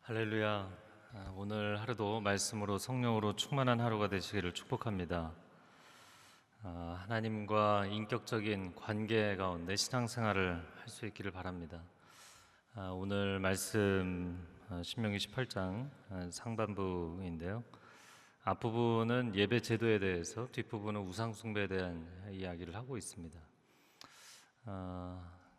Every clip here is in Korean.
할렐루야. 오늘 하루도 말씀으로 성령으로 충만한 하루가 되시기를 축복합니다. 하나님과 인격적인 관계 가운데 신앙생활을 할 수 있기를 바랍니다. 오늘 말씀 신명기 18장 상반부인데요. 앞부분은 예배 제도에 대해서, 뒷부분은 우상 숭배에 대한 이야기를 하고 있습니다.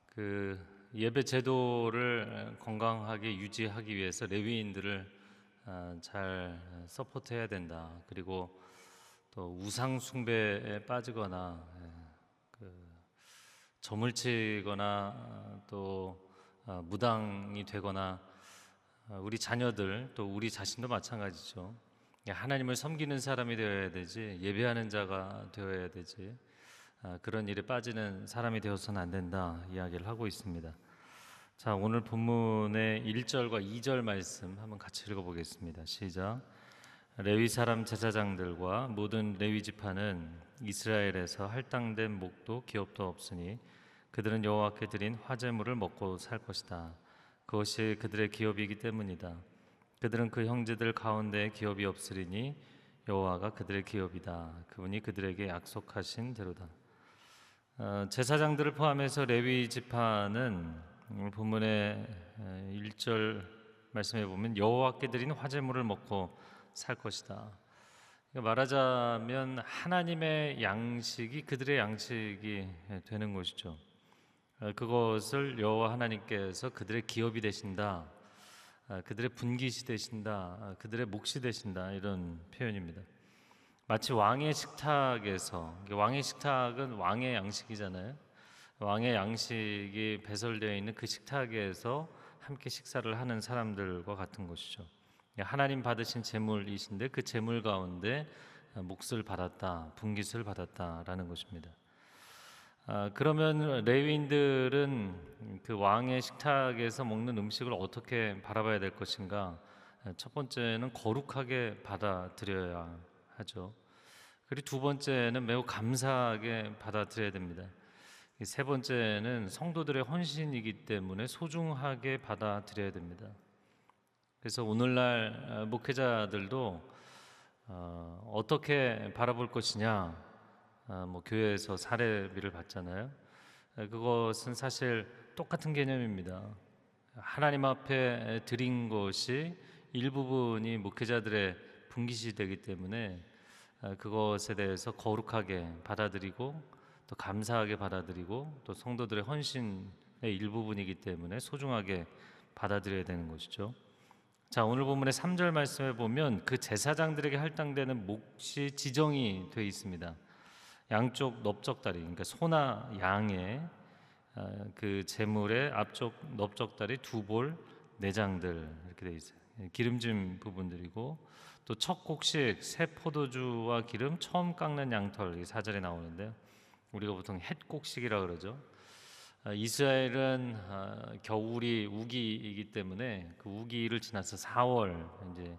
그 예배 제도를 건강하게 유지하기 위해서 레위인들을 잘 서포트해야 된다. 그리고 또 우상 숭배에 빠지거나 점을 치거나 또 무당이 되거나 우리 자녀들 또 우리 자신도 마찬가지죠. 하나님을 섬기는 사람이 되어야 되지, 예배하는 자가 되어야 되지, 그런 일에 빠지는 사람이 되어서는 안 된다 이야기를 하고 있습니다. 자, 오늘 본문의 1절과 2절 말씀 한번 같이 읽어보겠습니다. 시작. 레위 사람 제사장들과 모든 레위 지파는 이스라엘에서 할당된 목도 기업도 없으니 그들은 여호와께 드린 화제물을 먹고 살 것이다. 그것이 그들의 기업이기 때문이다. 그들은 그 형제들 가운데 기업이 없으리니 여호와가 그들의 기업이다. 그분이 그들에게 약속하신 대로다. 제사장들을 포함해서 레위 지파는 본문의 1절 말씀해 보면 여호와께 드린 화제물을 먹고 살 것이다. 말하자면 하나님의 양식이 그들의 양식이 되는 것이죠. 그것을 여호와 하나님께서 그들의 기업이 되신다, 그들의 분깃이 되신다, 그들의 몫이 되신다, 이런 표현입니다. 마치 왕의 식탁에서, 왕의 식탁은 왕의 양식이잖아요. 왕의 양식이 배설되어 있는 그 식탁에서 함께 식사를 하는 사람들과 같은 것이죠. 하나님 받으신 제물이신데 그 제물 가운데 몫을 받았다, 분깃을 받았다라는 것입니다. 그러면 레위인들은 그 왕의 식탁에서 먹는 음식을 어떻게 바라봐야 될 것인가? 첫 번째는 거룩하게 받아들여야 하죠. 그리고 두 번째는 매우 감사하게 받아들여야 됩니다. 세 번째는 성도들의 헌신이기 때문에 소중하게 받아들여야 됩니다. 그래서 오늘날 목회자들도 어떻게 바라볼 것이냐, 교회에서 사례비를 받잖아요. 그것은 사실 똑같은 개념입니다. 하나님 앞에 드린 것이 일부분이 목회자들의 분깃이 되기 때문에 그것에 대해서 거룩하게 받아들이고 또 감사하게 받아들이고 또 성도들의 헌신의 일부분이기 때문에 소중하게 받아들여야 되는 것이죠. 자, 오늘 본문의 3절 말씀에 보면 그 제사장들에게 할당되는 몫이 지정이 되어 있습니다. 양쪽 넓적다리, 그러니까 소나 양의 그 제물의 앞쪽 넓적다리 2볼, 내장들 이렇게 되어 있어요. 기름진 부분들이고 또 첫 곡식 새 포도주와 기름 처음 깎는 양털, 이 4절에 나오는데요. 우리가 보통 햇곡식이라 그러죠. 이스라엘은 겨울이 우기이기 때문에 그 우기를 지나서 4월 이제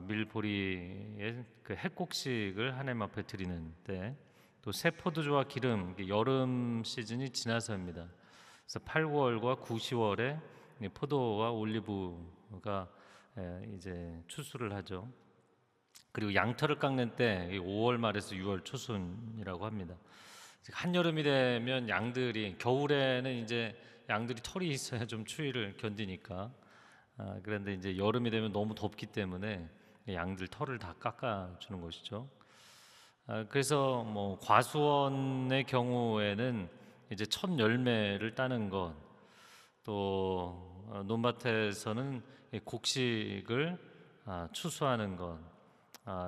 밀보리의 그 햇곡식을 하나님 앞에 드리는 때, 또 새 포도주와 기름, 여름 시즌이 지나서입니다. 그래서 8, 9월과 9, 10월에 포도와 올리브가 이제 추수를 하죠. 그리고 양털을 깎는 때 5월 말에서 6월 초순이라고 합니다. 한여름이 되면 양들이, 겨울에는 이제 양들이 털이 있어야 좀 추위를 견디니까, 그런데 이제 여름이 되면 너무 덥기 때문에 양들 털을 다 깎아주는 것이죠. 그래서 과수원의 경우에는 이제 첫 열매를 따는 것, 또 논밭에서는 곡식을 추수하는 것,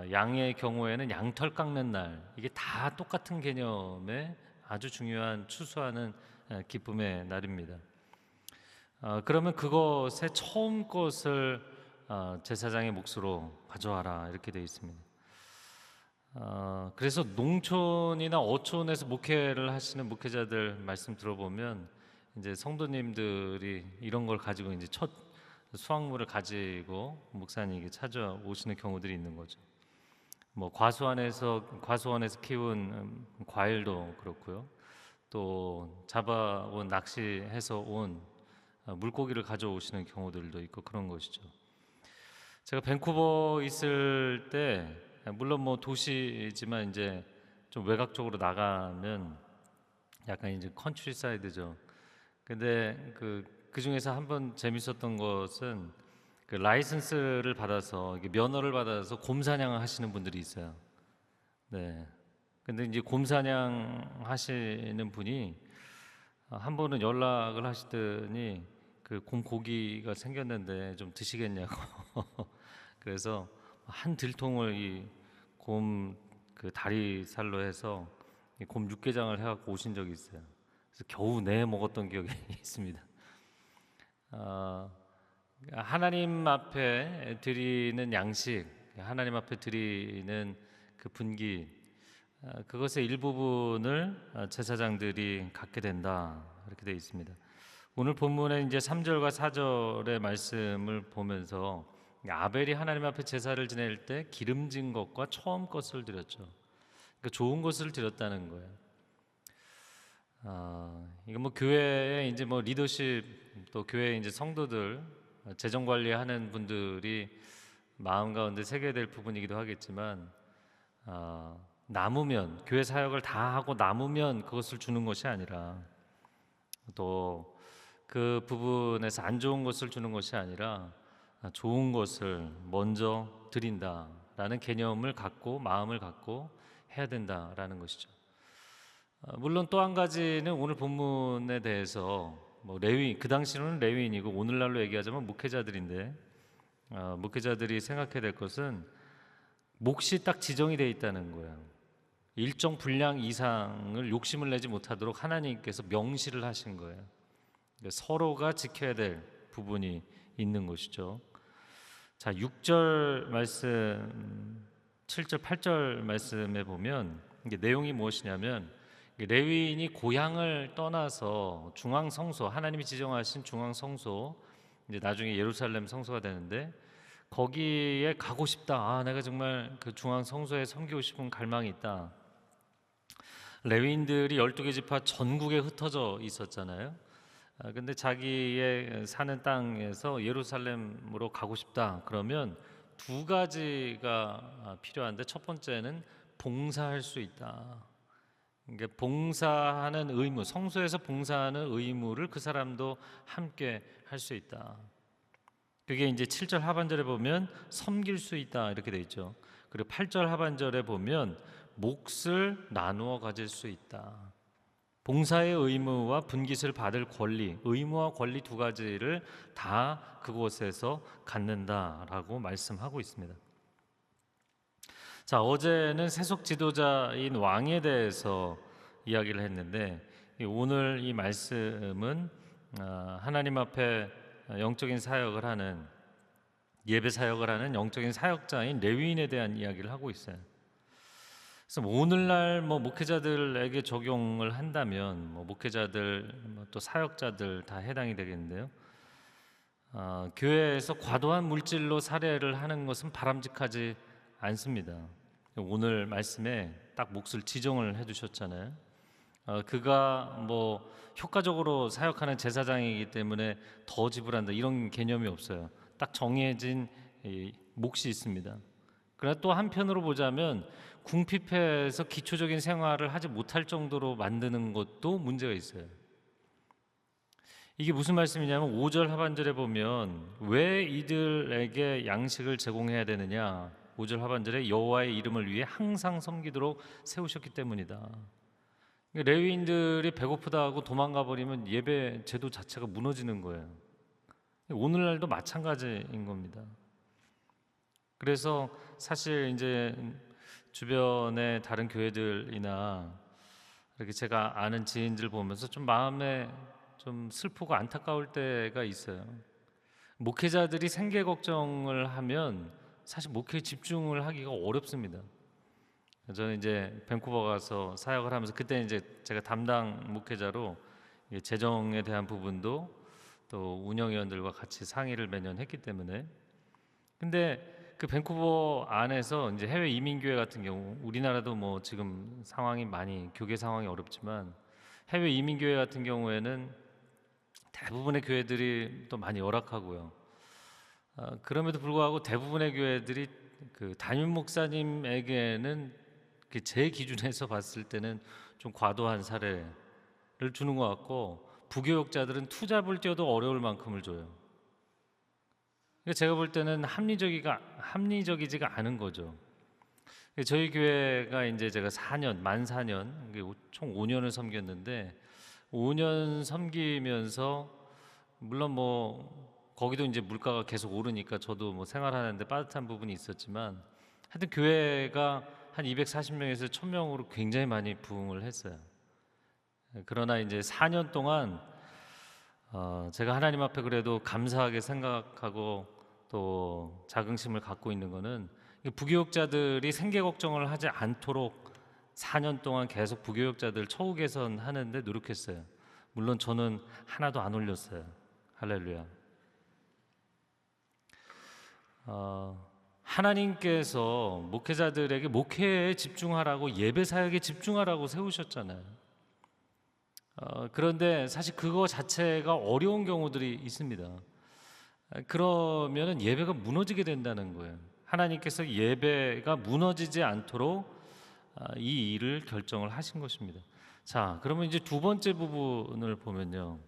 양의 경우에는 양털 깎는 날, 이게 다 똑같은 개념의 아주 중요한 추수하는 기쁨의 날입니다. 그러면 그것의 처음 것을 제사장의 몫으로 가져와라, 이렇게 되어 있습니다. 그래서 농촌이나 어촌에서 목회를 하시는 목회자들 말씀 들어보면 이제 성도님들이 이런 걸 가지고 이제 첫 수확물을 가지고 목사님에게 찾아오시는 경우들이 있는 거죠. 과수원에서 키운 과일도 그렇고요. 또 잡아온 낚시해서 온 물고기를 가져오시는 경우들도 있고 그런 것이죠. 제가 밴쿠버 있을 때 물론 뭐 도시지만 이제 좀 외곽 쪽으로 나가면 약간 이제 컨트리 사이드죠. 근데 그 중에서 한 번 재밌었던 것은 그 라이선스를 받아서 이게 면허를 받아서 곰사냥을 하시는 분들이 있어요. 네. 근데 이제 곰사냥 하시는 분이 한 번은 연락을 하시더니 그 곰 고기가 생겼는데 좀 드시겠냐고. 그래서 한 들통을 이 곰 그 다리살로 해서 이 곰 육개장을 해갖고 오신 적이 있어요. 그래서 겨우 내 먹었던 기억이 있습니다. 아, 하나님 앞에 드리는 양식, 하나님 앞에 드리는 그 분기, 그것의 일부분을 제사장들이 갖게 된다 이렇게 되어 있습니다. 오늘 본문에 이제 3절과 4절의 말씀을 보면서 아벨이 하나님 앞에 제사를 지낼 때 기름진 것과 처음 것을 드렸죠. 그러니까 좋은 것을 드렸다는 거예요. 이거 뭐 교회에 이제 뭐 리더십 또 교회 이제 성도들 재정 관리하는 분들이 마음 가운데 새겨야 될 부분이기도 하겠지만 남으면 교회 사역을 다 하고 남으면 그것을 주는 것이 아니라 또 그 부분에서 안 좋은 것을 주는 것이 아니라 좋은 것을 먼저 드린다라는 개념을 갖고 마음을 갖고 해야 된다라는 것이죠. 물론 또 한 가지는 오늘 본문에 대해서 뭐 레위 그 당시로는 레위인이고 오늘날로 얘기하자면 목회자들인데 목회자들이 생각해야 될 것은 몫이 딱 지정이 되어 있다는 거예요. 일정 분량 이상을 욕심을 내지 못하도록 하나님께서 명시를 하신 거예요. 서로가 지켜야 될 부분이 있는 것이죠. 자, 6절 말씀, 7절, 8절 말씀에 보면 이게 내용이 무엇이냐면 레위인이 고향을 떠나서 중앙 성소, 하나님이 지정하신 중앙 성소, 이제 나중에 예루살렘 성소가 되는데 거기에 가고 싶다. 내가 정말 그 중앙 성소에 섬기고 싶은 갈망이 있다. 레위인들이 12개 지파 전국에 흩어져 있었잖아요. 근데 자기의 사는 땅에서 예루살렘으로 가고 싶다. 그러면 두 가지가 필요한데 첫 번째는 봉사할 수 있다. 그러니까 봉사하는 의무, 성소에서 봉사하는 의무를 그 사람도 함께 할 수 있다. 그게 이제 7절 하반절에 보면 섬길 수 있다 이렇게 돼 있죠. 그리고 8절 하반절에 보면 몫을 나누어 가질 수 있다. 봉사의 의무와 분깃을 받을 권리, 의무와 권리 두 가지를 다 그곳에서 갖는다라고 말씀하고 있습니다. 자, 어제는 세속 지도자인 왕에 대해서 이야기를 했는데 오늘 이 말씀은 하나님 앞에 영적인 사역을 하는 예배 사역을 하는 영적인 사역자인 레위인에 대한 이야기를 하고 있어요. 그래서 오늘날 뭐 목회자들에게 적용을 한다면 뭐 목회자들 또 사역자들 다 해당이 되겠는데요. 교회에서 과도한 물질로 살해를 하는 것은 바람직하지 않습니다. 오늘 말씀에 딱 몫을 지정을 해주셨잖아요. 그가 뭐 효과적으로 사역하는 제사장이기 때문에 더 지불한다 이런 개념이 없어요. 딱 정해진 몫이 있습니다. 그러나 또 한편으로 보자면 궁핍해서 기초적인 생활을 하지 못할 정도로 만드는 것도 문제가 있어요. 이게 무슨 말씀이냐면 5절 하반절에 보면 왜 이들에게 양식을 제공해야 되느냐, 5절 하반절에 여호와의 이름을 위해 항상 섬기도록 세우셨기 때문이다. 레위인들이 배고프다 하고 도망가 버리면 예배 제도 자체가 무너지는 거예요. 오늘날도 마찬가지인 겁니다. 그래서 사실 이제 주변의 다른 교회들이나 이렇게 제가 아는 지인들 보면서 좀 마음에 좀 슬프고 안타까울 때가 있어요. 목회자들이 생계 걱정을 하면 사실 목회에 집중을 하기가 어렵습니다. 저는 이제 밴쿠버 가서 사역을 하면서 그때 이제 제가 담당 목회자로 재정에 대한 부분도 또 운영위원들과 같이 상의를 매년 했기 때문에 근데 그 밴쿠버 안에서 이제 해외 이민교회 같은 경우 우리나라도 뭐 지금 상황이 많이 교계 상황이 어렵지만 해외 이민교회 같은 경우에는 대부분의 교회들이 또 많이 열악하고요. 그럼에도 불구하고 대부분의 교회들이 그 담임 목사님에게는 제 기준에서 봤을 때는 좀 과도한 사례를 주는 것 같고, 부교육자들은 투잡을 뛰어도 어려울 만큼을 줘요. 그러니까 제가 볼 때는 합리적이지가 않은 거죠. 저희 교회가 이제 제가 만 4년, 총 5년을 섬겼는데, 5년 섬기면서 물론 뭐 거기도 이제 물가가 계속 오르니까 저도 뭐 생활하는데 빠듯한 부분이 있었지만, 하여튼 교회가 한 240명에서 1000명으로 굉장히 많이 부흥을 했어요. 그러나 이제 4년 동안 제가 하나님 앞에 그래도 감사하게 생각하고 또 자긍심을 갖고 있는 거는, 부교육자들이 생계 걱정을 하지 않도록 4년 동안 계속 부교육자들 처우 개선하는데 노력했어요. 물론 저는 하나도 안 올렸어요. 할렐루야. 하나님께서 목회자들에게 목회에 집중하라고, 예배 사역에 집중하라고 세우셨잖아요. 그런데 사실 그거 자체가 어려운 경우들이 있습니다. 그러면은 예배가 무너지게 된다는 거예요. 하나님께서 예배가 무너지지 않도록 이 일을 결정을 하신 것입니다. 자, 그러면 이제 두 번째 부분을 보면요,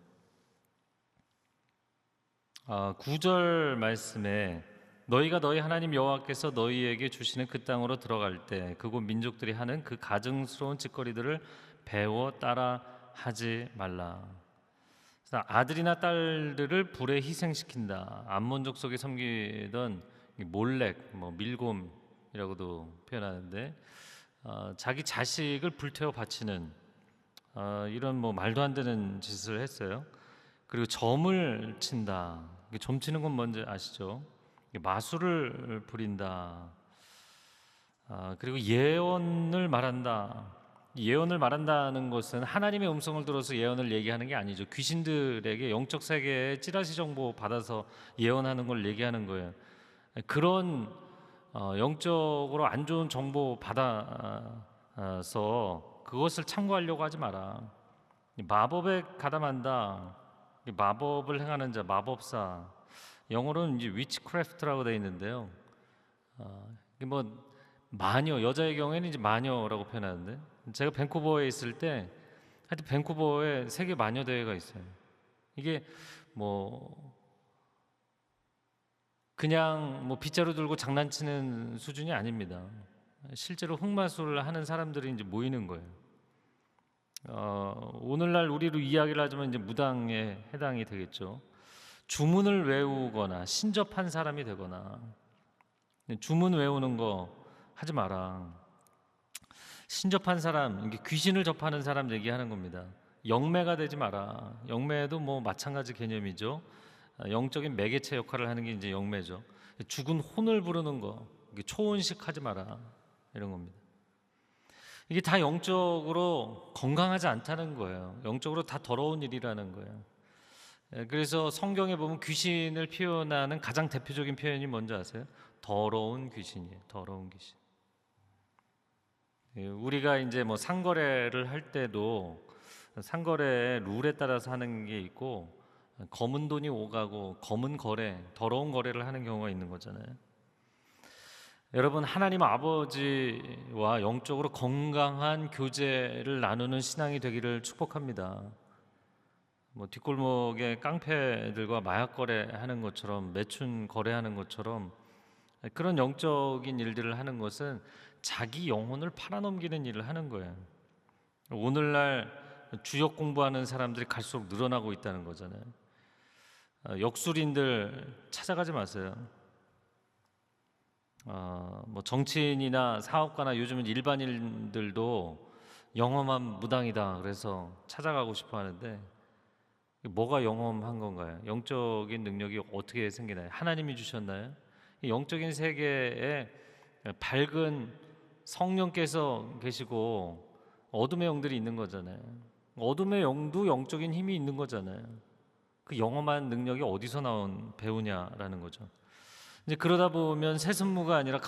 9절 말씀에 너희가 너희 하나님 여호와께서 너희에게 주시는 그 땅으로 들어갈 때 그곳 민족들이 하는 그 가증스러운 짓거리들을 배워 따라 하지 말라. 아들이나 딸들을 불에 희생시킨다. 암몬 족속에 섬기던 몰렉, 밀곰이라고도 표현하는데, 자기 자식을 불태워 바치는 이런 말도 안 되는 짓을 했어요. 그리고 점을 친다. 점 치는 건 뭔지 아시죠? 마술을 부린다. 그리고 예언을 말한다. 예언을 말한다는 것은 하나님의 음성을 들어서 예언을 얘기하는 게 아니죠. 귀신들에게 영적 세계에 찌라시 정보 받아서 예언하는 걸 얘기하는 거예요. 그런 영적으로 안 좋은 정보 받아서 그것을 참고하려고 하지 마라. 마법에 가담한다. 마법을 행하는 자, 마법사. 영어로는 이제 위치크래프트라고 되어 있는데요. 마녀, 여자의 경우에는 이제 마녀라고 표현하는데, 제가 밴쿠버에 있을 때 하여튼 밴쿠버에 세계 마녀 대회가 있어요. 이게 그냥 빗자루 들고 장난치는 수준이 아닙니다. 실제로 흑마술을 하는 사람들이 이제 모이는 거예요. 오늘날 우리로 이야기를 하자면 이제 무당에 해당이 되겠죠. 주문을 외우거나 신접한 사람이 되거나, 주문 외우는 거 하지 마라. 신접한 사람, 이게 귀신을 접하는 사람 얘기하는 겁니다. 영매가 되지 마라. 영매도 마찬가지 개념이죠. 영적인 매개체 역할을 하는 게 이제 영매죠. 죽은 혼을 부르는 거, 초혼식 하지 마라, 이런 겁니다. 이게 다 영적으로 건강하지 않다는 거예요. 영적으로 다 더러운 일이라는 거예요. 그래서 성경에 보면 귀신을 표현하는 가장 대표적인 표현이 뭔지 아세요? 더러운 귀신이에요. 더러운 귀신. 우리가 이제 상거래를 할 때도 상거래 룰에 따라서 하는 게 있고, 검은 돈이 오가고 검은 거래, 더러운 거래를 하는 경우가 있는 거잖아요. 여러분, 하나님 아버지와 영적으로 건강한 교제를 나누는 신앙이 되기를 축복합니다. 뒷골목에 깡패들과 마약 거래하는 것처럼, 매춘 거래하는 것처럼 그런 영적인 일들을 하는 것은 자기 영혼을 팔아넘기는 일을 하는 거예요. 오늘날 주역 공부하는 사람들이 갈수록 늘어나고 있다는 거잖아요. 역술인들 찾아가지 마세요. 정치인이나 사업가나 요즘은 일반인들도 영험한 무당이다 그래서 찾아가고 싶어 하는데, 뭐가 영험한 건가요? 영적인 능력이 어떻게 생기나요? 하나님이 주셨나요? 영적인 세계에 밝은 성령께서 계시고 어둠의 영들이 있는 거잖아요. 어둠의 영도 영적인 힘이 있는 거잖아요. 그 영험한 능력이 어디서 나온 배우냐라는 거죠. 이제 그러다 보면 새순무가 아니라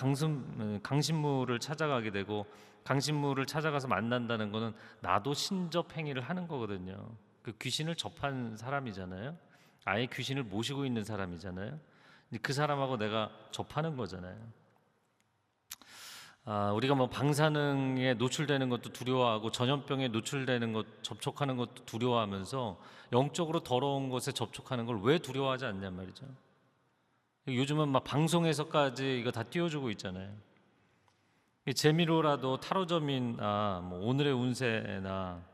강신무를 찾아가게 되고, 강신무를 찾아가서 만난다는 거는 나도 신접 행위를 하는 거거든요. 그 귀신을 접한 사람이잖아요. 아예 귀신을 모시고 있는 사람이잖아요. 그 사람하고 내가 접하는 거잖아요. 우리가 뭐 방사능에 노출되는 것도 두려워하고 전염병에 노출되는 것, 접촉하는 것도 두려워하면서 영적으로 더러운 것에 접촉하는 걸 왜 두려워하지 않냔 말이죠. 요즘은 막 방송에서까지 이거 다 띄워주고 있잖아요. 재미로라도 타로점이나 뭐 오늘의 운세나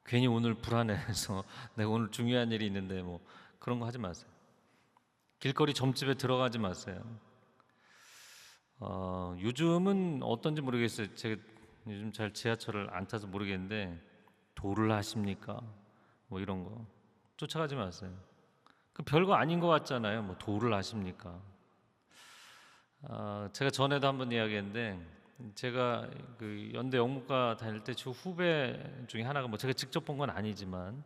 괜히 오늘 불안해서 내가 오늘 중요한 일이 있는데 뭐 그런 거 하지 마세요. 길거리 점집에 들어가지 마세요. 요즘은 어떤지 모르겠어요. 제가 요즘 잘 지하철을 안 타서 모르겠는데 도를 하십니까? 뭐 이런 거 쫓아가지 마세요. 그 별거 아닌 것 같잖아요. 뭐 도를 하십니까? 제가 전에도 한번 이야기했는데 제가 그 연대 영문과 다닐 때 주 후배 중에 하나가 뭐 제가 직접 본 건 아니지만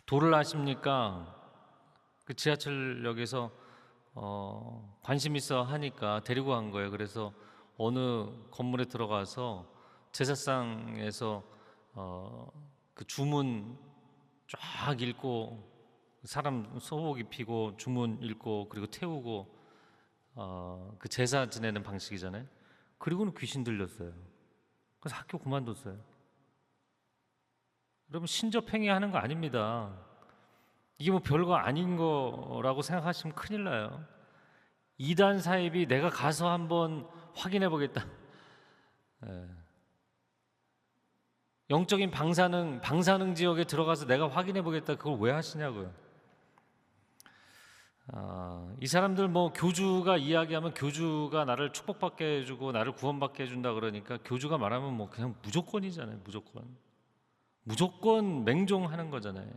도를 아십니까? 그 지하철역에서 관심 있어 하니까 데리고 간 거예요. 그래서 어느 건물에 들어가서 제사상에서 그 주문 쫙 읽고 사람 소복 입히고 주문 읽고 그리고 태우고 그 제사 지내는 방식이잖아요. 그리고는 귀신 들렸어요. 그래서 학교 그만뒀어요. 여러분 신접행위 하는 거 아닙니다. 이게 뭐 별거 아닌 거라고 생각하시면 큰일 나요. 이단 사입이 내가 가서 한번 확인해 보겠다. 영적인 방사능 지역에 들어가서 내가 확인해 보겠다. 그걸 왜 하시냐고요. 이 사람들 뭐 교주가 이야기하면 교주가 나를 축복받게 해주고 나를 구원받게 해준다 그러니까 교주가 말하면 뭐 그냥 무조건이잖아요. 무조건 맹종하는 거잖아요.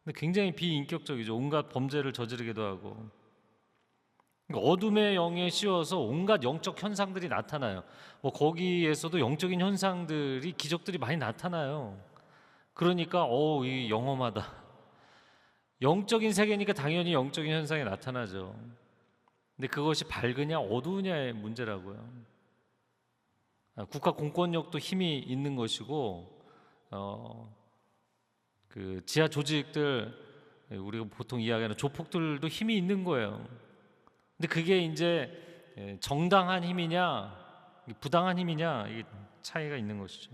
근데 굉장히 비인격적이죠. 온갖 범죄를 저지르기도 하고 그러니까 어둠의 영에 씌워서 온갖 영적 현상들이 나타나요. 뭐 거기에서도 영적인 현상들이 기적들이 많이 나타나요. 그러니까 이 영험하다. 영적인 세계니까 당연히 영적인 현상이 나타나죠. 근데 그것이 밝으냐 어두우냐의 문제라고요. 국가 공권력도 힘이 있는 것이고 그 지하 조직들 우리가 보통 이야기하는 조폭들도 힘이 있는 거예요. 근데 그게 이제 정당한 힘이냐 부당한 힘이냐 이 차이가 있는 것이죠.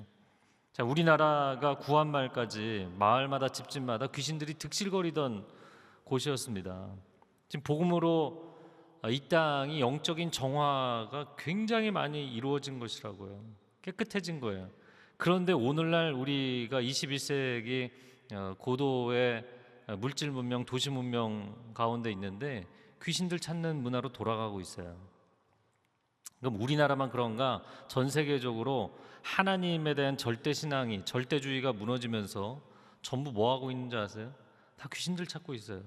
자, 우리나라가 구한 말까지 마을마다 집집마다 귀신들이 득실거리던 곳이었습니다. 지금 복음으로 이 땅이 영적인 정화가 굉장히 많이 이루어진 것이라고요. 깨끗해진 거예요. 그런데 오늘날 우리가 21세기 고도의 물질 문명, 도시 문명 가운데 있는데 귀신들 찾는 문화로 돌아가고 있어요. 그럼 우리나라만 그런가? 전 세계적으로 하나님에 대한 절대신앙이 절대주의가 무너지면서 전부 뭐 하고 있는지 아세요? 다 귀신들 찾고 있어요.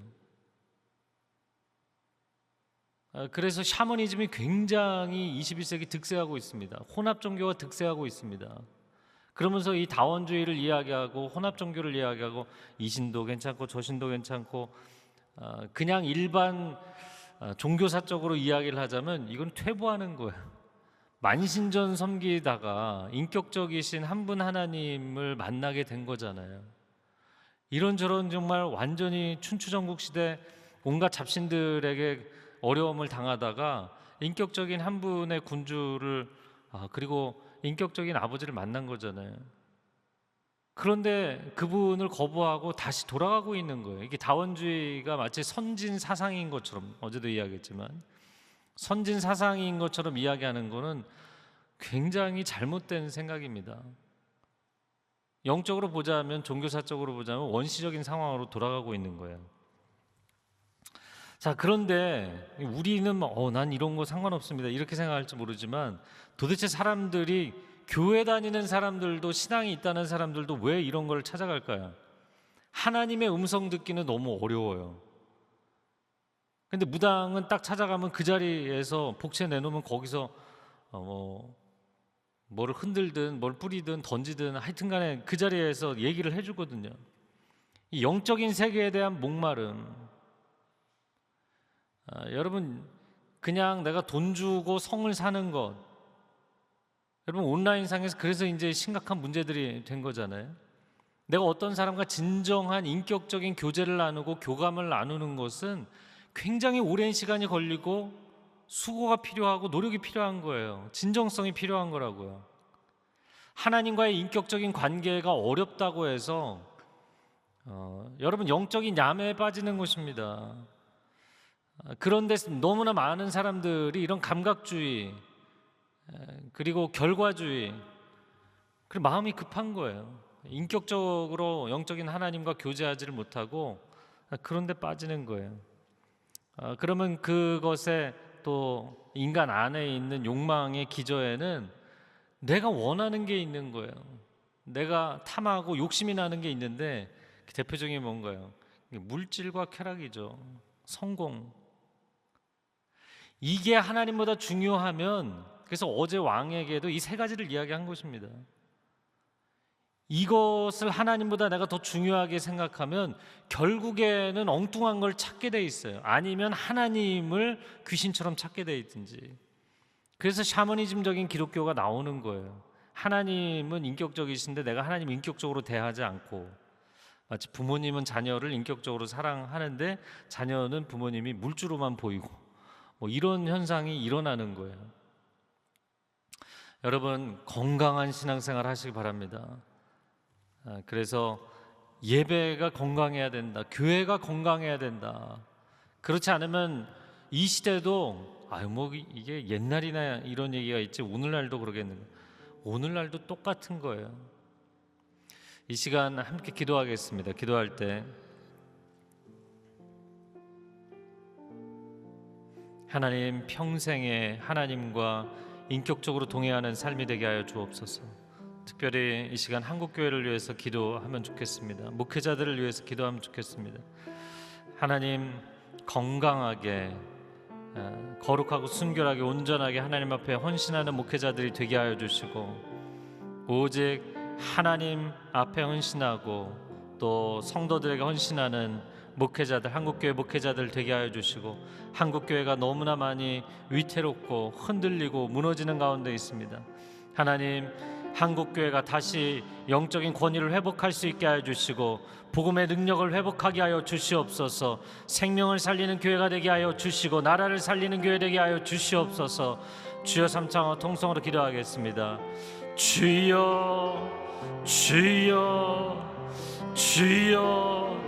그래서 샤머니즘이 굉장히 21세기 득세하고 있습니다. 혼합 종교가 득세하고 있습니다. 그러면서 이 다원주의를 이야기하고 혼합 종교를 이야기하고 이 신도 괜찮고 저 신도 괜찮고 그냥 일반 종교사적으로 이야기를 하자면 이건 퇴보하는 거예요. 만신전 섬기다가 인격적이신 한 분 하나님을 만나게 된 거잖아요. 이런저런 정말 완전히 춘추전국 시대 온갖 잡신들에게 어려움을 당하다가 인격적인 한 분의 군주를 그리고 인격적인 아버지를 만난 거잖아요. 그런데 그분을 거부하고 다시 돌아가고 있는 거예요. 이게 다원주의가 마치 선진 사상인 것처럼 어제도 이야기했지만 선진 사상인 것처럼 이야기하는 것은 굉장히 잘못된 생각입니다. 영적으로 보자면 종교사적으로 보자면 원시적인 상황으로 돌아가고 있는 거예요. 자, 그런데 우리는 난 이런 거 상관없습니다 이렇게 생각할지 모르지만 도대체 사람들이 교회 다니는 사람들도 신앙이 있다는 사람들도 왜 이런 걸 찾아갈까요? 하나님의 음성 듣기는 너무 어려워요. 근데 무당은 딱 찾아가면 그 자리에서 복채 내놓으면 거기서 뭐를 흔들든 뭘 뿌리든 던지든 하여튼간에 그 자리에서 얘기를 해주거든요. 이 영적인 세계에 대한 목마름. 여러분 그냥 내가 돈 주고 성을 사는 것, 여러분 온라인상에서 그래서 이제 심각한 문제들이 된 거잖아요. 내가 어떤 사람과 진정한 인격적인 교제를 나누고 교감을 나누는 것은 굉장히 오랜 시간이 걸리고 수고가 필요하고 노력이 필요한 거예요. 진정성이 필요한 거라고요. 하나님과의 인격적인 관계가 어렵다고 해서 여러분 영적인 야매에 빠지는 것입니다. 그런데 너무나 많은 사람들이 이런 감각주의 그리고 결과주의 그리고 마음이 급한 거예요. 인격적으로 영적인 하나님과 교제하지를 못하고 그런 데 빠지는 거예요. 그러면 그것에 또 인간 안에 있는 욕망의 기저에는 내가 원하는 게 있는 거예요. 내가 탐하고 욕심이 나는 게 있는데 대표적인 게 뭔가요? 물질과 쾌락이죠. 성공. 이게 하나님보다 중요하면, 그래서 어제 왕에게도 이 세 가지를 이야기한 것입니다. 이것을 하나님보다 내가 더 중요하게 생각하면 결국에는 엉뚱한 걸 찾게 돼 있어요. 아니면 하나님을 귀신처럼 찾게 돼 있든지. 그래서 샤머니즘적인 기독교가 나오는 거예요. 하나님은 인격적이신데 내가 하나님 인격적으로 대하지 않고, 마치 부모님은 자녀를 인격적으로 사랑하는데 자녀는 부모님이 물주로만 보이고 이런 현상이 일어나는 거예요. 여러분 건강한 신앙생활 하시기 바랍니다. 그래서 예배가 건강해야 된다. 교회가 건강해야 된다. 그렇지 않으면 이 시대도 이게 옛날이나 이런 얘기가 있지 오늘날도 그러겠는가. 오늘날도 똑같은 거예요. 이 시간 함께 기도하겠습니다. 기도할 때 하나님 평생에 하나님과 인격적으로 동행하는 삶이 되게 하여 주옵소서. 특별히 이 시간 한국교회를 위해서 기도하면 좋겠습니다. 목회자들을 위해서 기도하면 좋겠습니다. 하나님 건강하게 거룩하고 순결하게 온전하게 하나님 앞에 헌신하는 목회자들이 되게 하여 주시고, 오직 하나님 앞에 헌신하고 또 성도들에게 헌신하는 목회자들, 한국교회 목회자들 되게 하여 주시고, 한국교회가 너무나 많이 위태롭고 흔들리고 무너지는 가운데 있습니다. 하나님 한국교회가 다시 영적인 권위를 회복할 수 있게 하여 주시고 복음의 능력을 회복하게 하여 주시옵소서. 생명을 살리는 교회가 되게 하여 주시고 나라를 살리는 교회 되게 하여 주시옵소서. 주여 삼창어 통성으로 기도하겠습니다. 주여 주여 주여.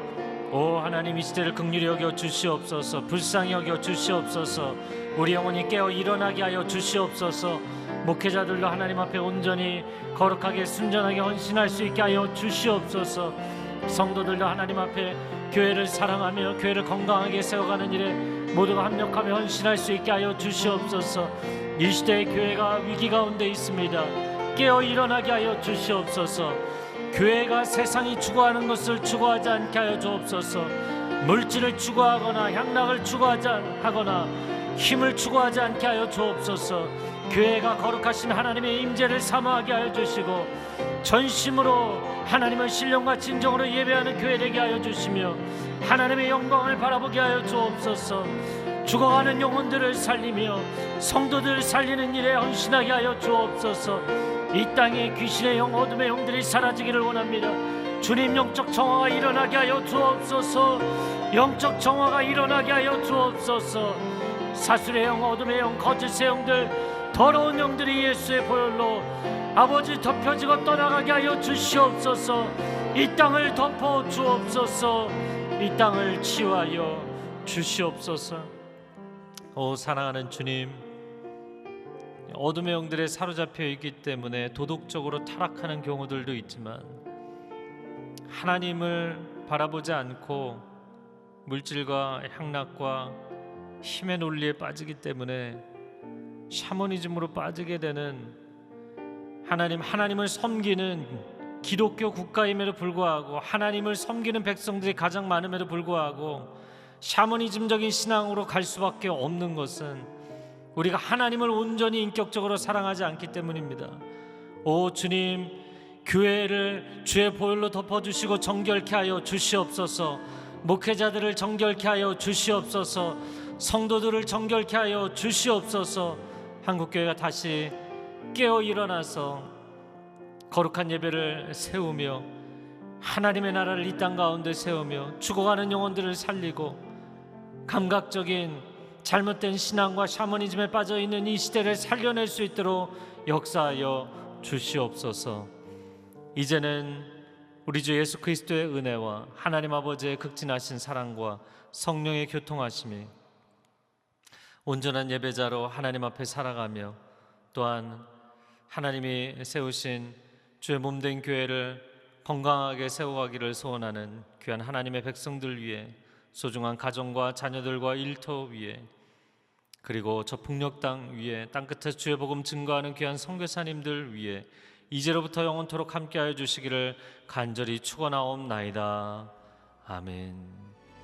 오 하나님, 이 시대를 긍휼히 여겨 주시옵소서. 불쌍히 여겨 주시옵소서. 우리 영혼이 깨어 일어나게 하여 주시옵소서. 목회자들도 하나님 앞에 온전히 거룩하게 순전하게 헌신할 수 있게 하여 주시옵소서. 성도들도 하나님 앞에 교회를 사랑하며 교회를 건강하게 세워가는 일에 모두가 합력하며 헌신할 수 있게 하여 주시옵소서. 이 시대의 교회가 위기 가운데 있습니다. 깨어 일어나게 하여 주시옵소서. 교회가 세상이 추구하는 것을 추구하지 않게 하여 주옵소서. 물질을 추구하거나 향락을 추구하지 하거나 힘을 추구하지 않게 하여 주옵소서. 교회가 거룩하신 하나님의 임재를 사모하게 하여 주시고 전심으로 하나님의 신령과 진정으로 예배하는 교회 되게 하여 주시며 하나님의 영광을 바라보게 하여 주옵소서. 죽어가는 영혼들을 살리며 성도들을 살리는 일에 헌신하게 하여 주옵소서. 이 땅에 귀신의 영, 어둠의 영들이 사라지기를 원합니다. 주님, 영적 정화가 일어나게 하여 주옵소서. 영적 정화가 일어나게 하여 주옵소서. 사술의 영, 어둠의 영, 거짓의 영들, 더러운 영들이 예수의 보혈로 아버지 덮여지고 떠나가게 하여 주시옵소서. 이 땅을 덮어 주옵소서. 이 땅을 치유하여 주시옵소서. 오 사랑하는 주님, 어둠의 영들에 사로잡혀 있기 때문에 도덕적으로 타락하는 경우들도 있지만 하나님을 바라보지 않고 물질과 향락과 힘의 논리에 빠지기 때문에 샤머니즘으로 빠지게 되는 하나님을 섬기는 기독교 국가임에도 불구하고 하나님을 섬기는 백성들이 가장 많음에도 불구하고 샤머니즘적인 신앙으로 갈 수밖에 없는 것은 우리가 하나님을 온전히 인격적으로 사랑하지 않기 때문입니다. 오 주님, 교회를 주의 보혈로 덮어주시고 정결케 하여 주시옵소서. 목회자들을 정결케 하여 주시옵소서. 성도들을 정결케 하여 주시옵소서. 한국교회가 다시 깨어 일어나서 거룩한 예배를 세우며 하나님의 나라를 이 땅 가운데 세우며 죽어가는 영혼들을 살리고 감각적인 잘못된 신앙과 샤머니즘에 빠져있는 이 시대를 살려낼 수 있도록 역사하여 주시옵소서. 이제는 우리 주 예수 그리스도의 은혜와 하나님 아버지의 극진하신 사랑과 성령의 교통하심이 온전한 예배자로 하나님 앞에 살아가며 또한 하나님이 세우신 주의 몸된 교회를 건강하게 세워가기를 소원하는 귀한 하나님의 백성들 위해, 소중한 가정과 자녀들과 일터 위에, 그리고 저 북녘 땅 위에 땅끝에 주의 복음 증거하는 귀한 선교사님들 위해 이제로부터 영원토록 함께하여 주시기를 간절히 축원하옵나이다. 아멘.